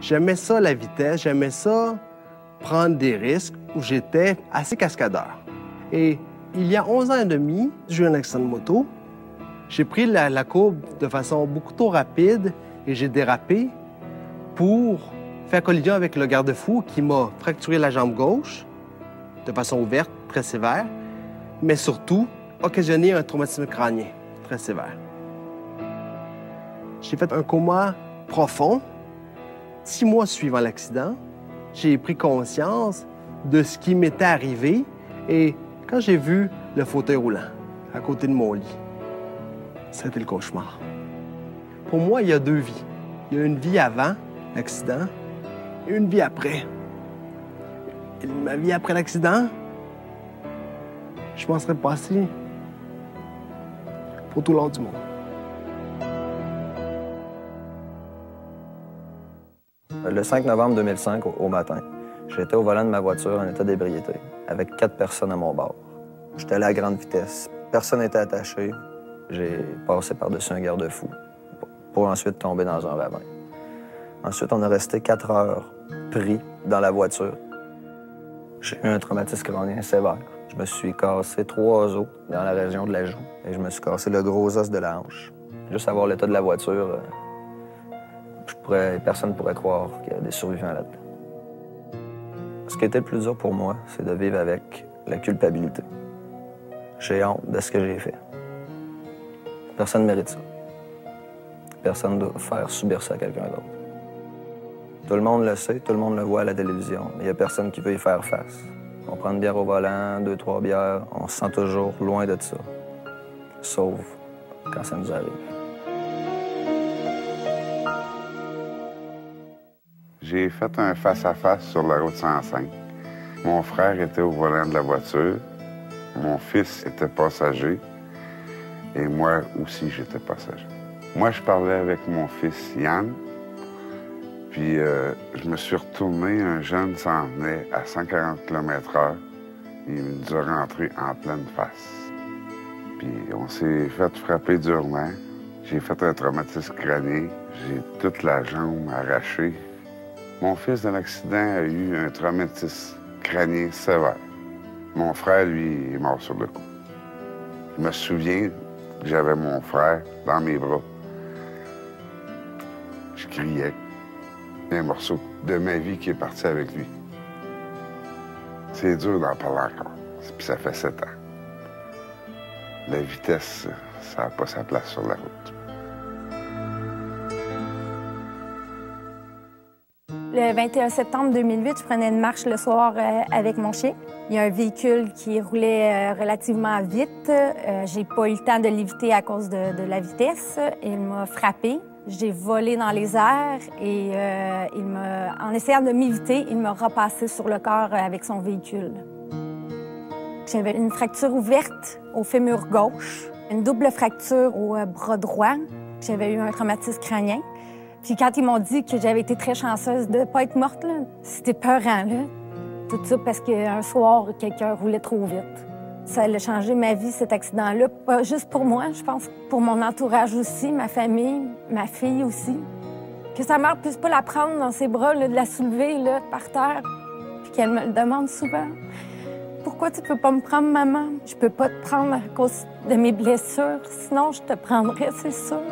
J'aimais ça, la vitesse, j'aimais ça, prendre des risques, où j'étais assez cascadeur. Et il y a 11 ans et demi, j'ai eu un accident de moto. J'ai pris la courbe de façon beaucoup trop rapide et j'ai dérapé pour faire collision avec le garde-fou qui m'a fracturé la jambe gauche de façon ouverte, très sévère, mais surtout occasionné un traumatisme crânien très sévère. J'ai fait un coma profond. 6 mois suivant l'accident, j'ai pris conscience de ce qui m'était arrivé et quand j'ai vu le fauteuil roulant à côté de mon lit, c'était le cauchemar. Pour moi, il y a 2 vies. Il y a une vie avant l'accident et une vie après. Et ma vie après l'accident, je m'en serais passé pour tout le long du monde. Le 5 novembre 2005, au matin, j'étais au volant de ma voiture en état d'ébriété, avec 4 personnes à mon bord. J'étais allé à grande vitesse. Personne n'était attaché. J'ai passé par-dessus un garde-fou pour ensuite tomber dans un ravin. Ensuite, on est resté 4 heures pris dans la voiture. J'ai eu un traumatisme crânien sévère. Je me suis cassé 3 os dans la région de la joue et je me suis cassé le gros os de la hanche. Juste à voir l'état de la voiture, personne ne pourrait croire qu'il y a des survivants là-dedans. Ce qui était le plus dur pour moi, c'est de vivre avec la culpabilité. J'ai honte de ce que j'ai fait. Personne ne mérite ça. Personne ne doit faire subir ça à quelqu'un d'autre. Tout le monde le sait, tout le monde le voit à la télévision, mais il n'y a personne qui veut y faire face. On prend une bière au volant, 2, 3 bières, on se sent toujours loin de ça. Sauf quand ça nous arrive. J'ai fait un face-à-face sur la route 105. Mon frère était au volant de la voiture, mon fils était passager et moi aussi j'étais passager. Moi, je parlais avec mon fils Yann, puis je me suis retourné, un jeune s'en venait à 140 km/h. Il nous a rentré en pleine face. Puis on s'est fait frapper durement. J'ai fait un traumatisme crânien. J'ai toute la jambe arrachée. Mon fils, dans l'accident, a eu un traumatisme crânien sévère. Mon frère, lui, est mort sur le coup. Je me souviens que j'avais mon frère dans mes bras. Je criais. Un morceau de ma vie qui est parti avec lui. C'est dur d'en parler encore. Puis ça fait 7 ans. La vitesse, ça n'a pas sa place sur la route. Le 21 septembre 2008, je prenais une marche le soir avec mon chien. Il y a un véhicule qui roulait relativement vite. J'ai pas eu le temps de l'éviter à cause de la vitesse. Il m'a frappé. J'ai volé dans les airs et en essayant de m'éviter, il m'a repassé sur le corps avec son véhicule. J'avais une fracture ouverte au fémur gauche, une double fracture au bras droit. J'avais eu un traumatisme crânien. Puis quand ils m'ont dit que j'avais été très chanceuse de ne pas être morte, c'était peurant, là. Tout ça parce qu'un soir, quelqu'un roulait trop vite. Ça a changé ma vie, cet accident-là. Pas juste pour moi, je pense, pour mon entourage aussi, ma famille, ma fille aussi. Que sa mère puisse pas la prendre dans ses bras, là, de la soulever là, par terre. Puis qu'elle me le demande souvent. Pourquoi tu peux pas me prendre, maman? Je peux pas te prendre à cause de mes blessures, sinon je te prendrais, c'est sûr.